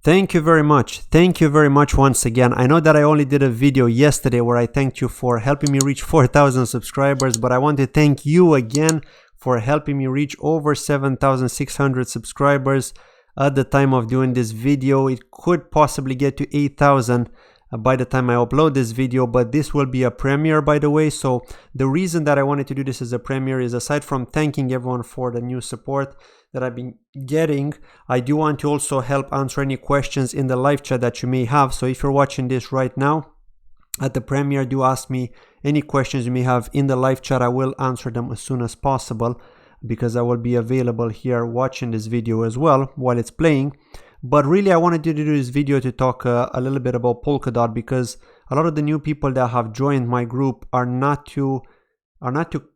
Thank you very much. Thank you very much once again. I know that I only did a video yesterday where I thanked you for helping me reach 4,000 subscribers, but I want to thank you again for helping me reach over 7,600 subscribers at the time of doing this video. It could possibly get to 8,000 by the time I upload this video, but this will be a premiere, by the way. So the reason that I wanted to do this as a premiere is, aside from thanking everyone for the new support that I've been getting, I do want to also help answer any questions in the live chat that you may have. So if you're watching this right now at the premiere, do ask me any questions you may have in the live chat. I will answer them as soon as possible, because I will be available here watching this video as well while it's playing. But really, I wanted to do this video to talk a little bit about Polkadot, because a lot of the new people that have joined my group are not too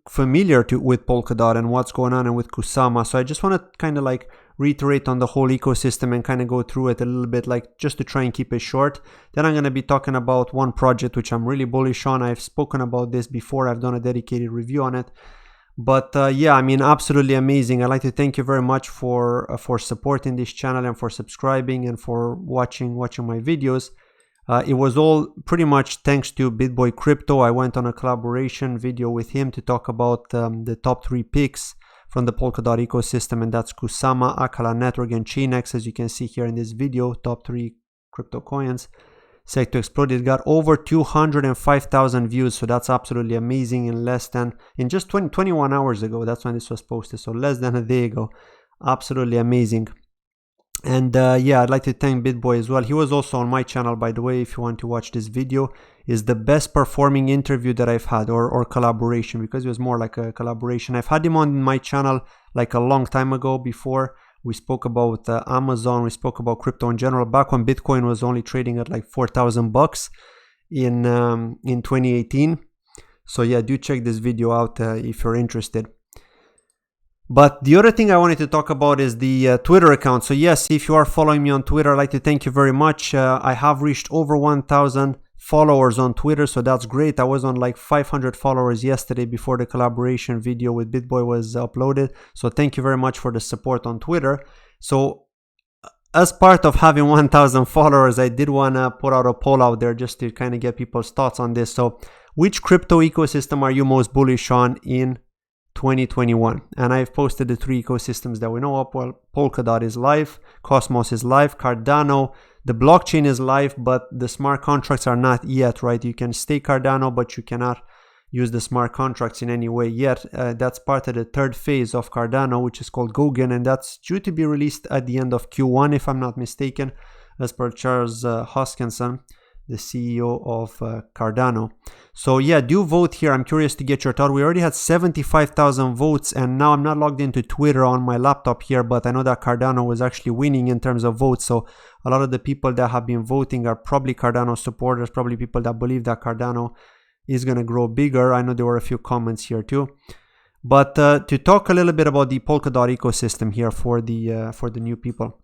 familiar with Polkadot and what's going on and with Kusama. So I just want to kind of like reiterate on the whole ecosystem and kind of go through it a little bit, like just to try and keep it short. Then I'm going to be talking about one project which I'm really bullish on. I've spoken about this before. I've done a dedicated review on it. But yeah, I mean, absolutely amazing. I'd like to thank you very much for supporting this channel and for subscribing and for watching my videos. It was all pretty much thanks to BitBoy Crypto. I went on a collaboration video with him to talk about the top 3 picks from the Polkadot ecosystem, and that's Kusama, Akala Network, and ChainX. As you can see here in this video, top 3 crypto coins set to explode. It got over 205,000 views, so that's absolutely amazing in just 21 hours ago. That's when this was posted, so less than a day ago. Absolutely amazing. And yeah, I'd like to thank BitBoy as well. He was also on my channel, by the way. If you want to watch this video, is the best performing interview that I've had, or collaboration, because it was more like a collaboration. I've had him on my channel like a long time ago. Before we spoke about Amazon, we spoke about crypto in general, back when Bitcoin was only trading at like 4,000 bucks in 2018. So yeah, do check this video out if you're interested. But the other thing I wanted to talk about is the Twitter account. So yes, if you are following me on Twitter, I'd like to thank you very much. I have reached over 1,000 followers on Twitter, so that's great. I was on like 500 followers yesterday before the collaboration video with BitBoy was uploaded. So thank you very much for the support on Twitter. So as part of having 1,000 followers, I did want to put out a poll out there just to kind of get people's thoughts on this. So which crypto ecosystem are you most bullish on in 2021? And I've posted the 3 ecosystems that we know of. Well, Polkadot is live, Cosmos is live, Cardano, the blockchain is live, but the smart contracts are not yet, right? You can stake Cardano, but you cannot use the smart contracts in any way yet. That's part of the 3rd phase of Cardano, which is called Goguen, and that's due to be released at the end of Q1, if I'm not mistaken, as per Charles Hoskinson, the CEO of Cardano. So yeah, do vote here. I'm curious to get your thought. We already had 75,000 votes, and now I'm not logged into Twitter on my laptop here, but I know that Cardano was actually winning in terms of votes. So a lot of the people that have been voting are probably Cardano supporters, probably people that believe that Cardano is going to grow bigger. I know there were a few comments here too. But to talk a little bit about the Polkadot ecosystem here for the new people.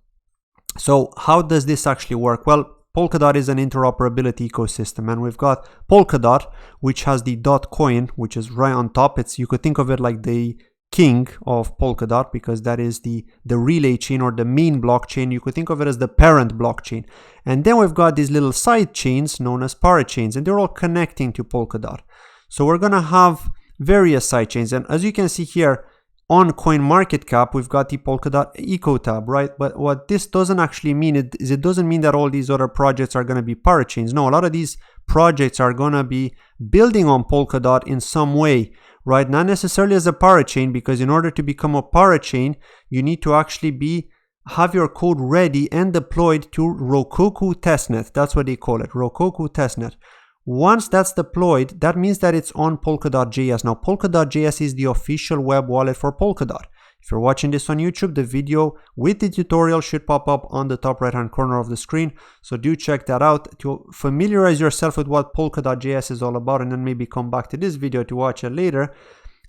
So how does this actually work? Well, Polkadot is an interoperability ecosystem, and we've got Polkadot, which has the dot coin, which is right on top. You could think of it like the king of Polkadot, because that is the relay chain or the main blockchain. You could think of it as the parent blockchain. And then we've got these little side chains known as parachains, and they're all connecting to Polkadot. So we're going to have various side chains. And as you can see here, on CoinMarketCap, we've got the Polkadot Eco tab, right? But what this doesn't actually mean is it doesn't mean that all these other projects are going to be parachains. No, a lot of these projects are going to be building on Polkadot in some way, right? Not necessarily as a parachain, because in order to become a parachain, you need to actually have your code ready and deployed to Rokoku testnet. That's what they call it, Rokoku testnet. Once that's deployed, that means that it's on Polkadot.js. Now, Polkadot.js is the official web wallet for Polkadot. If you're watching this on YouTube, the video with the tutorial should pop up on the top right-hand corner of the screen. So do check that out to familiarize yourself with what Polkadot.js is all about, and then maybe come back to this video to watch it later.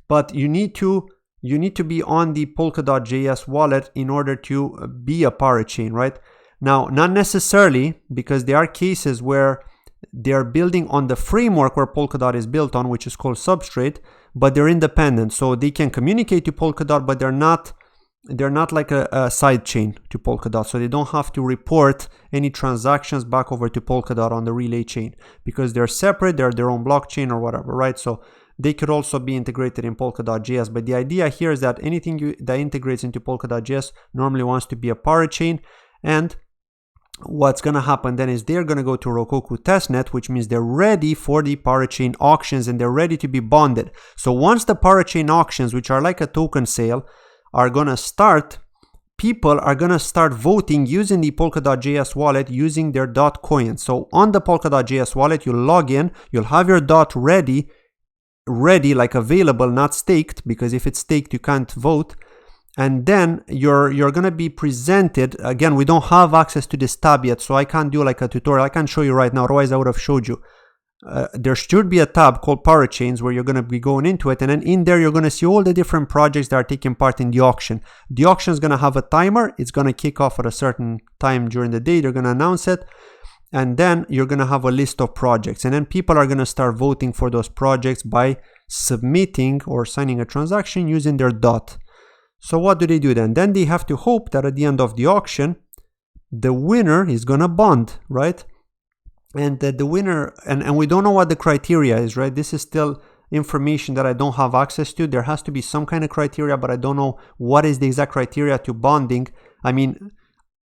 But you need to be on the Polkadot.js wallet in order to be a parachain, right? Now, not necessarily, because there are cases where they are building on the framework where Polkadot is built on, which is called Substrate, but they're independent. So they can communicate to Polkadot, but they're not they're not like a side chain to Polkadot, so they don't have to report any transactions back over to Polkadot on the relay chain because they're separate, they're their own blockchain or whatever, right? So they could also be integrated in Polkadot.js, but the idea here is that anything that integrates into Polkadot.js normally wants to be a parachain, and what's going to happen then is they're going to go to Rokoku testnet, which means they're ready for the parachain auctions and they're ready to be bonded. So once the parachain auctions, which are like a token sale, are going to start, people are going to start voting using the Polkadot.js wallet using their DOT coin. So on the Polkadot.js wallet, you'll log in, you'll have your DOT ready, like available, not staked, because if it's staked, you can't vote. And then you're going to be presented, again, we don't have access to this tab yet, so I can't do like a tutorial. I can't show you right now, otherwise I would have showed you. There should be a tab called Parachains where you're going to be going into it, and then in there you're going to see all the different projects that are taking part in the auction. The auction is going to have a timer. It's going to kick off at a certain time during the day. They're going to announce it, and then you're going to have a list of projects, and then people are going to start voting for those projects by submitting or signing a transaction using their DOT. So what do they do then? Then they have to hope that at the end of the auction, the winner is going to bond, right? And that the winner, and we don't know what the criteria is, right? This is still information that I don't have access to. There has to be some kind of criteria, but I don't know what is the exact criteria to bonding. I mean,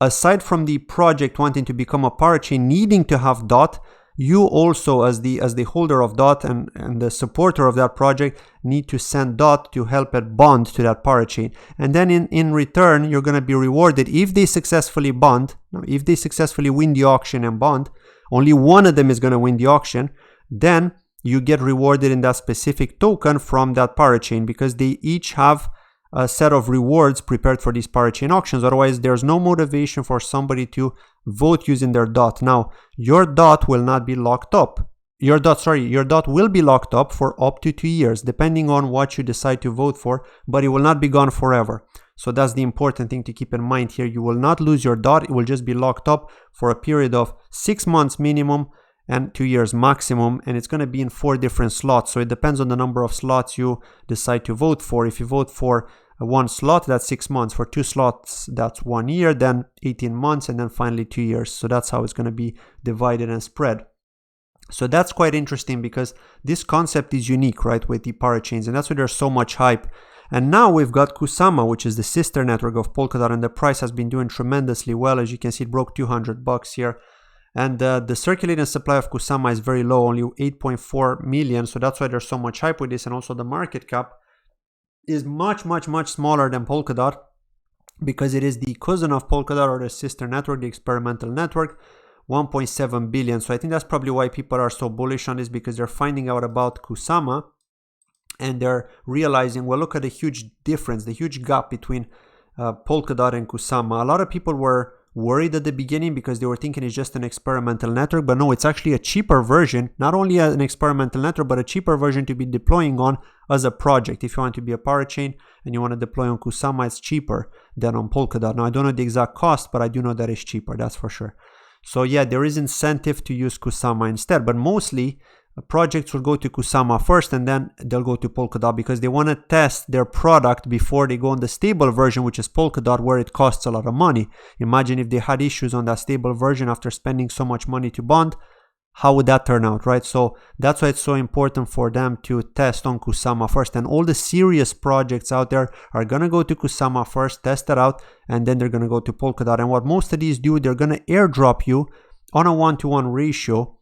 aside from the project wanting to become a parachain, needing to have DOT, you also as the holder of DOT and the supporter of that project need to send DOT to help it bond to that parachain. And then in return, you're going to be rewarded if they successfully bond. If they successfully win the auction and bond, only one of them is going to win the auction, then you get rewarded in that specific token from that parachain, because they each have a set of rewards prepared for these parachain auctions. Otherwise, there's no motivation for somebody to vote using their DOT. Now, your DOT will not be locked up. Your DOT will be locked up for up to 2 years, depending on what you decide to vote for, but it will not be gone forever. So that's the important thing to keep in mind here. You will not lose your DOT. It will just be locked up for a period of 6 months minimum and 2 years maximum, and it's going to be in 4 different slots. So it depends on the number of slots you decide to vote for. If you vote for 1 slot, that's 6 months. For 2 slots, that's 1 year, then 18 months, and then finally 2 years. So that's how it's going to be divided and spread. So that's quite interesting because this concept is unique, right, with the parachains, and that's why there's so much hype. And now we've got Kusama, which is the sister network of Polkadot, and the price has been doing tremendously well. As you can see, it broke $200 here. And the circulating supply of Kusama is very low, only 8.4 million. So that's why there's so much hype with this. And also the market cap is much smaller than Polkadot, because it is the cousin of Polkadot, or the sister network, the experimental network, 1.7 billion. So I think that's probably why people are so bullish on this, because they're finding out about Kusama and they're realizing, well, look at the huge difference, the huge gap between Polkadot and Kusama. A lot of people were worried at the beginning because they were thinking it's just an experimental network, but no, it's actually a cheaper version, not only an experimental network, but a cheaper version to be deploying on as a project. If you want to be a parachain and you want to deploy on Kusama, it's cheaper than on Polkadot. Now, I don't know the exact cost, but I do know that it's cheaper, that's for sure. So yeah, there is incentive to use Kusama instead, but mostly projects will go to Kusama first and then they'll go to Polkadot, because they want to test their product before they go on the stable version, which is Polkadot, where it costs a lot of money. Imagine if they had issues on that stable version after spending so much money to bond, how would that turn out, right? So that's why it's so important for them to test on Kusama first, and all the serious projects out there are going to go to Kusama first, test it out, and then they're going to go to Polkadot. And what most of these do, they're going to airdrop you on a 1-to-1 ratio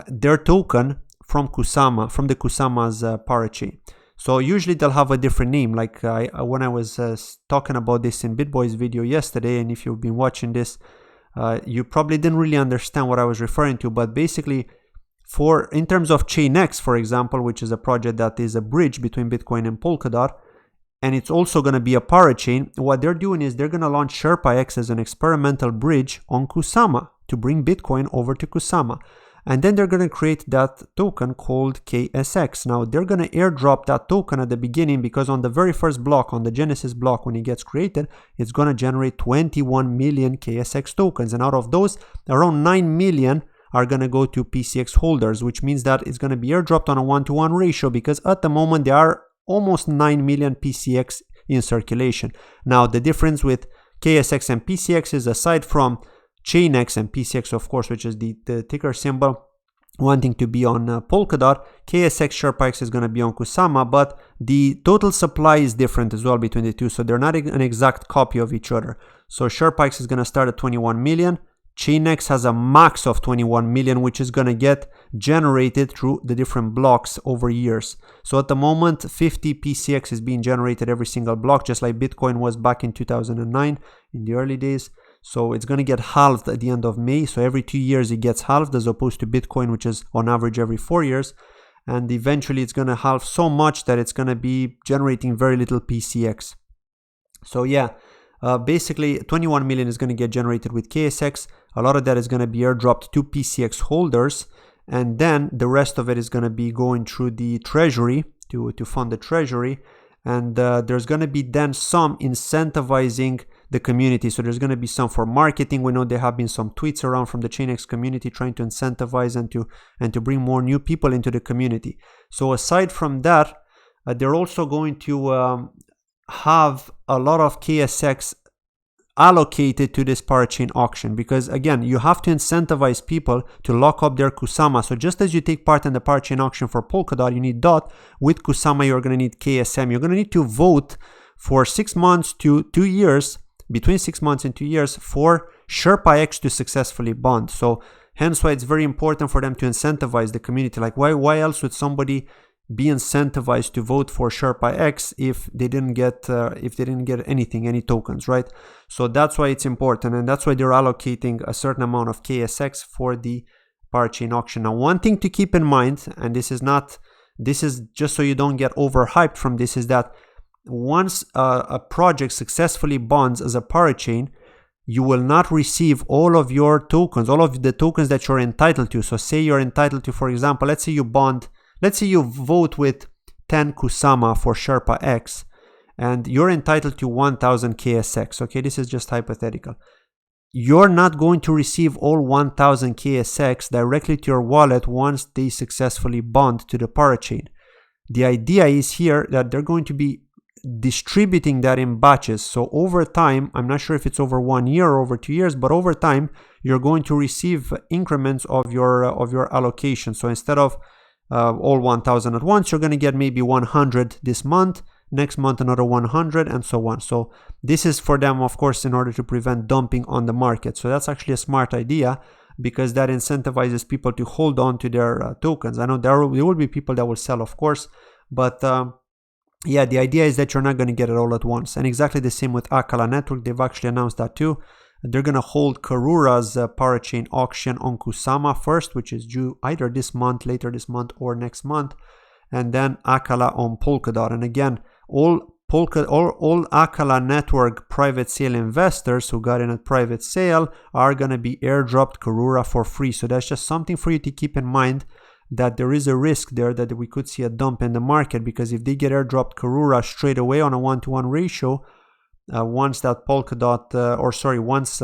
their token from Kusama, from the Kusama's parachain. So usually they'll have a different name. Like when I was talking about this in BitBoy's video yesterday, and if you've been watching this, you probably didn't really understand what I was referring to. But basically, in terms of ChainX, for example, which is a project that is a bridge between Bitcoin and Polkadot, and it's also going to be a parachain, what they're doing is they're going to launch SherpaX as an experimental bridge on Kusama to bring Bitcoin over to Kusama. And then they're going to create that token called KSX. Now, they're going to airdrop that token at the beginning, because on the very first block, on the Genesis block, when it gets created, it's going to generate 21 million KSX tokens. And out of those, around 9 million are going to go to PCX holders, which means that it's going to be airdropped on a 1-to-1 ratio, because at the moment, there are almost 9 million PCX in circulation. Now, the difference with KSX and PCX is, aside from ChainX and PCX, of course, which is the ticker symbol, wanting to be on Polkadot, KSX SharePix is going to be on Kusama, but the total supply is different as well between the two, so they're not an exact copy of each other. So SharePix is going to start at 21 million. ChainX has a max of 21 million, which is going to get generated through the different blocks over years. So at the moment, 50 PCX is being generated every single block, just like Bitcoin was back in 2009 in the early days. So it's going to get halved at the end of May. So every 2 years it gets halved, as opposed to Bitcoin, which is on average every 4 years. And eventually it's going to halve so much that it's going to be generating very little PCX. So yeah, basically 21 million is going to get generated with KSX. A lot of that is going to be airdropped to PCX holders. And then the rest of it is going to be going through the treasury to fund the treasury. And there's going to be then some incentivizing the community. So there's going to be some for marketing. We know there have been some tweets around from the ChainX community trying to incentivize and to bring more new people into the community. So aside from that, they're also going to have a lot of KSX allocated to this parachain auction, because again, you have to incentivize people to lock up their Kusama. So just as you take part in the parachain auction for Polkadot, you need DOT. With Kusama, you're going to need KSM. You're going to need to vote for 6 months to 2 years, between 6 months and 2 years, for SharePix to successfully bond. So hence why it's very important for them to incentivize the community. Like why else would somebody be incentivized to vote for SharePix if they didn't get anything, any tokens, right? So that's why it's important, and that's why they're allocating a certain amount of KSX for the parachain auction. Now, one thing to keep in mind, and this is just so you don't get overhyped from this, is that once a project successfully bonds as a parachain, you will not receive all of your tokens, all of the tokens that you're entitled to. So say you're entitled to, for example, let's say you vote with 10 Kusama for SharePix, and you're entitled to 1000 KSX. Okay, this is just hypothetical. You're not going to receive all 1000 KSX directly to your wallet once they successfully bond to the parachain. The idea is here that they're going to be distributing that in batches. So over time, I'm not sure if it's over 1 year or over 2 years, but over time, you're going to receive increments of your allocation. So instead of all 1000 at once, you're going to get maybe 100 this month, next month another 100, and so on. So this is for them, of course, in order to prevent dumping on the market. So that's actually a smart idea, because that incentivizes people to hold on to their tokens. I know there will be people that will sell, of course, but yeah, the idea is that you're not going to get it all at once. And exactly the same with Akala Network. They've actually announced that too. They're going to hold Karura's parachain auction on Kusama first, which is due either this month, later this month, or next month, and then Akala on Polkadot. And again, all Akala Network private sale investors who got in at private sale are going to be airdropped Karura for free. So that's just something for you to keep in mind, that there is a risk there that we could see a dump in the market, because if they get airdropped Karura straight away on a 1-to-1 ratio, once that Polkadot, once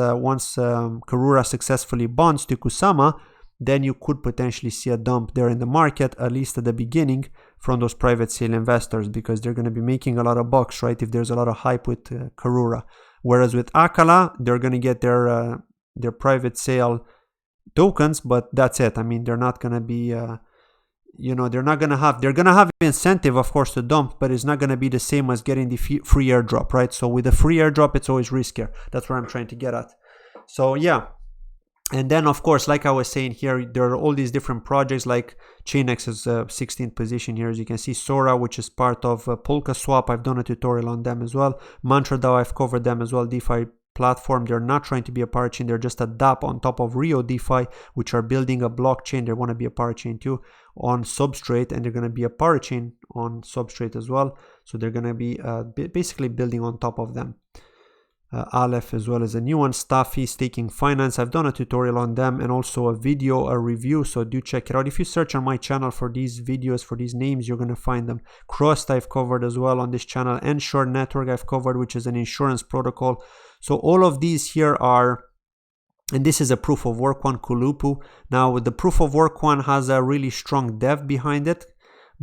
Karura successfully bonds to Kusama, then you could potentially see a dump there in the market, at least at the beginning, from those private sale investors, because they're going to be making a lot of bucks, right, if there's a lot of hype with Karura. Whereas with Akala, they're going to get their private sale tokens, but that's it. I mean, they're not going to be they're going to have incentive, of course, to dump, but it's not going to be the same as getting the free airdrop, right? So with the free airdrop, it's always riskier. That's what I'm trying to get at. So yeah. And then, of course, like I was saying here, there are all these different projects, like ChainX is 16th position here, as you can see. Sora, which is part of PolkaSwap, I've done a tutorial on them as well. MantraDAO, I've covered them as well. DeFi platform, they're not trying to be a parachain, they're just a dApp on top of Rio DeFi, which are building a blockchain. They want to be a parachain too on Substrate, and they're going to be a parachain on Substrate as well. So they're going to be basically building on top of them. Aleph as well as a new one, Staffy Staking Finance. I've done a tutorial on them and also a review, so do check it out. If you search on my channel for these videos, for these names, you're going to find them. Crossed I've covered as well on this channel. Ensure Network I've covered, which is an insurance protocol. So all of these here are, and this is a proof of work one, Kulupu. Now the proof of work one has a really strong dev behind it,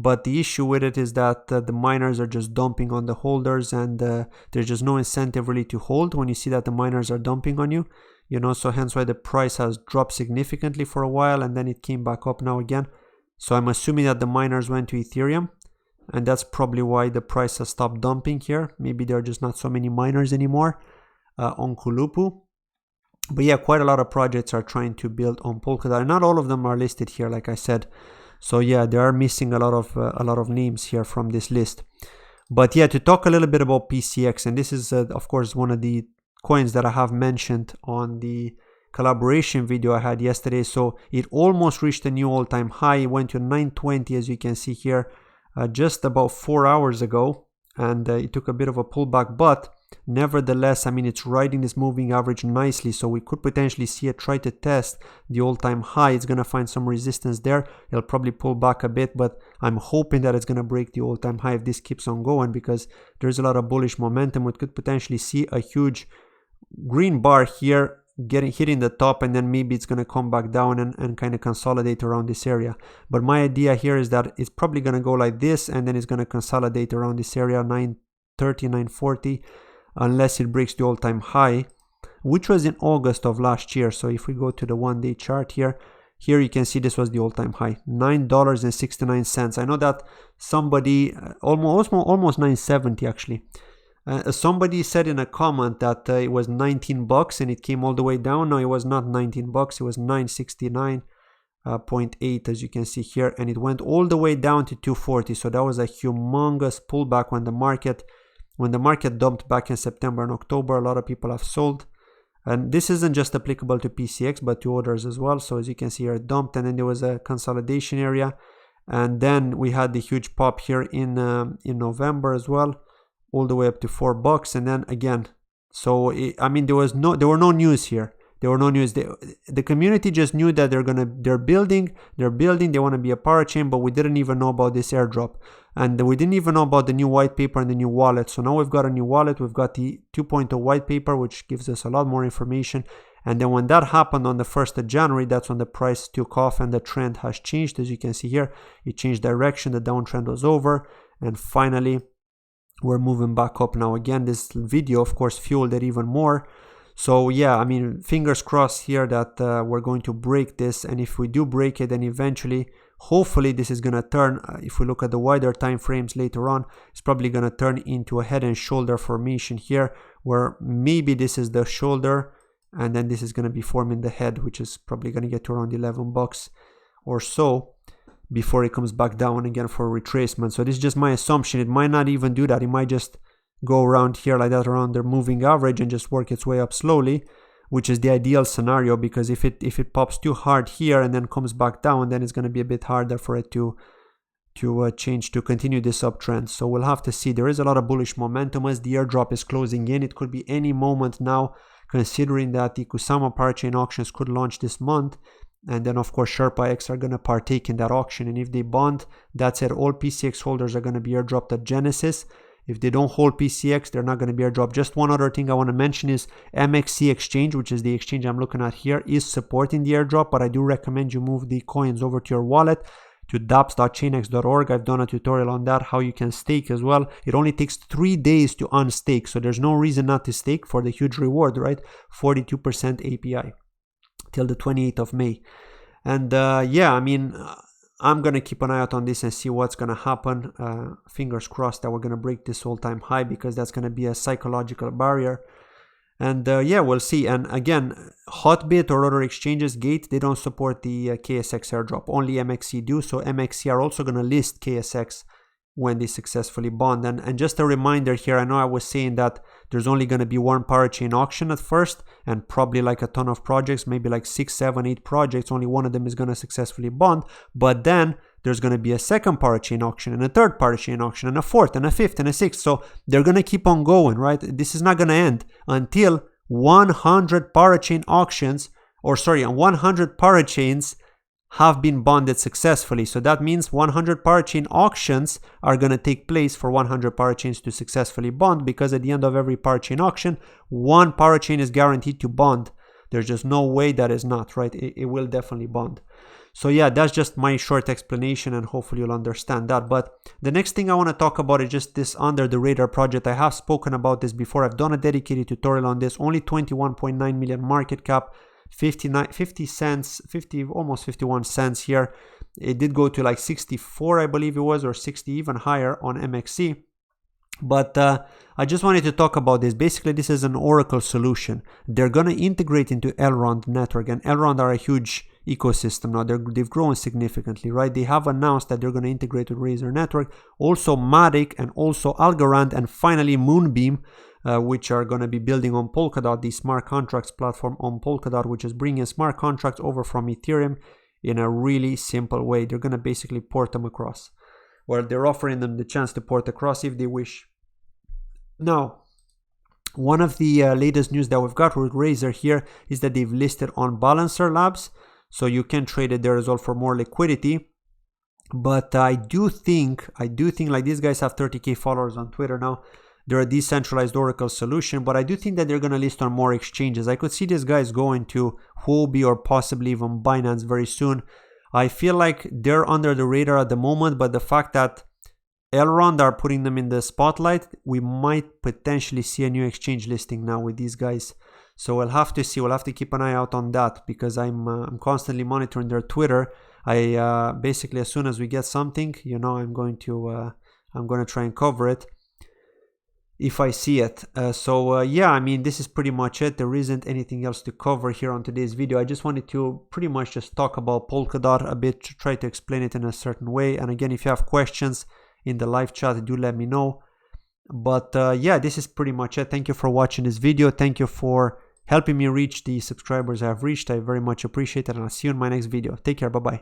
but the issue with it is that the miners are just dumping on the holders, and there's just no incentive really to hold when you see that the miners are dumping on you, you know, so hence why the price has dropped significantly for a while, and then it came back up now again. So I'm assuming that the miners went to Ethereum, and that's probably why the price has stopped dumping here. Maybe there are just not so many miners anymore on Kulupu. But yeah, quite a lot of projects are trying to build on Polkadot, and not all of them are listed here, like I said. So yeah, they are missing a lot of names here from this list. But yeah, to talk a little bit about PCX, and this is of course one of the coins that I have mentioned on the collaboration video I had yesterday. So it almost reached a new all-time high. It went to 920, as you can see here, just about 4 hours ago, and it took a bit of a pullback, but nevertheless, I mean, it's riding this moving average nicely, so we could potentially see it try to test the all-time high. It's going to find some resistance there. It'll probably pull back a bit, but I'm hoping that it's going to break the all-time high if this keeps on going, because there's a lot of bullish momentum. We could potentially see a huge green bar here hitting the top, and then maybe it's going to come back down and kind of consolidate around this area. But my idea here is that it's probably going to go like this, and then it's going to consolidate around this area, 930, 940, unless it breaks the all-time high, which was in August of last year. So if we go to the one-day chart here you can see this was the all-time high, $9.69. I know that somebody almost 970 actually. Somebody said in a comment that it was 19 bucks and it came all the way down. No, it was not 19 bucks. It was 969.8, as you can see here, and it went all the way down to 240. So that was a humongous pullback when the market dumped back in September and October. A lot of people have sold, and this isn't just applicable to PCX but to others as well. So as you can see here, it dumped, and then there was a consolidation area, and then we had the huge pop here in November as well, all the way up to 4 bucks, and then again. So I mean, there were no news here. There were no news. The community just knew that they're building, they want to be a parachain, but we didn't even know about this airdrop, and we didn't even know about the new white paper and the new wallet. So now we've got a new wallet, we've got the 2.0 white paper, which gives us a lot more information. And then when that happened on the 1st of January, that's when the price took off and the trend has changed. As you can see here, it changed direction, the downtrend was over, and finally we're moving back up now again. This video of course fueled it even more. So yeah, I mean, fingers crossed here that we're going to break this, and if we do break it, then eventually, hopefully this is going to turn, if we look at the wider time frames later on, it's probably going to turn into a head and shoulder formation here, where maybe this is the shoulder and then this is going to be forming the head, which is probably going to get to around 11 bucks or so before it comes back down again for retracement. So this is just my assumption. It might not even do that. It might just go around here like that, around the moving average, and just work its way up slowly, which is the ideal scenario, because if it pops too hard here and then comes back down, then it's going to be a bit harder for it to continue this uptrend. So we'll have to see. There is a lot of bullish momentum as the airdrop is closing in. It could be any moment now, considering that the Kusama Parachain auctions could launch this month. And then of course Sherpa X are going to partake in that auction, and if they bond, that's it. All PCX holders are going to be airdropped at Genesis. If they don't hold PCX, they're not going to be airdropped. Just one other thing I want to mention is MXC Exchange, which is the exchange I'm looking at here, is supporting the airdrop, but I do recommend you move the coins over to your wallet, to dapps.chainx.org. I've done a tutorial on that, how you can stake as well. It only takes 3 days to unstake, so there's no reason not to stake for the huge reward, right? 42% API till the 28th of May. And yeah, I mean, I'm going to keep an eye out on this and see what's going to happen. Fingers crossed that we're going to break this all-time high, because that's going to be a psychological barrier. And yeah, we'll see. And again, Hotbit or other exchanges, Gate, they don't support the KSX airdrop. Only MXC do. So MXC are also going to list KSX when they successfully bond. And just a reminder here, I know I was saying that there's only going to be one parachain auction at first, and probably like a ton of projects, maybe like 6, 7, 8 projects, only one of them is going to successfully bond. But then there's going to be a second parachain auction, and a third parachain auction, and a fourth, and a fifth, and a sixth. So they're going to keep on going, right? This is not going to end until 100 parachain auctions, or sorry, 100 parachains have been bonded successfully. So that means 100 parachain auctions are going to take place for 100 parachains to successfully bond, because at the end of every parachain auction, one parachain is guaranteed to bond There's just no way that is not, right? It will definitely bond. So yeah, that's just my short explanation, and hopefully you'll understand that. But the next thing I want to talk about is just this under the radar project. I have spoken about this before. I've done a dedicated tutorial on this. Only 21.9 million market cap, 50 cents, almost 51 cents here. It did go to like 64, I believe it was, or 60, even higher on MXC. But I just wanted to talk about this. Basically, this is an Oracle solution. They're going to integrate into Elrond network, and Elrond are a huge ecosystem now. They've grown significantly, right? They have announced that they're going to integrate with Razer network, also Matic, and also Algorand, and finally Moonbeam, which are going to be building on Polkadot, the smart contracts platform on Polkadot, which is bringing smart contracts over from Ethereum in a really simple way. They're going to basically port them across, or they're offering them the chance to port across if they wish. Now, one of the latest news that we've got with Razer here is that they've listed on Balancer Labs, so you can trade it there as well for more liquidity. But I do think like these guys have 30k followers on Twitter now. They're a decentralized Oracle solution, but I do think that they're going to list on more exchanges. I could see these guys going to Huobi or possibly even Binance very soon. I feel like they're under the radar at the moment, but the fact that Elrond are putting them in the spotlight, we might potentially see a new exchange listing now with these guys. So we'll have to see. We'll have to keep an eye out on that, because I'm constantly monitoring their Twitter. I basically, as soon as we get something, you know, I'm going to try and cover it if I see it. Yeah, I mean, this is pretty much it. There isn't anything else to cover here on today's video. I just wanted to pretty much just talk about Polkadot a bit, to try to explain it in a certain way. And again, if you have questions in the live chat, do let me know. But yeah, this is pretty much it. Thank you for watching this video. Thank you for helping me reach the subscribers I have reached. I very much appreciate it, and I'll see you in my next video. Take care. Bye bye.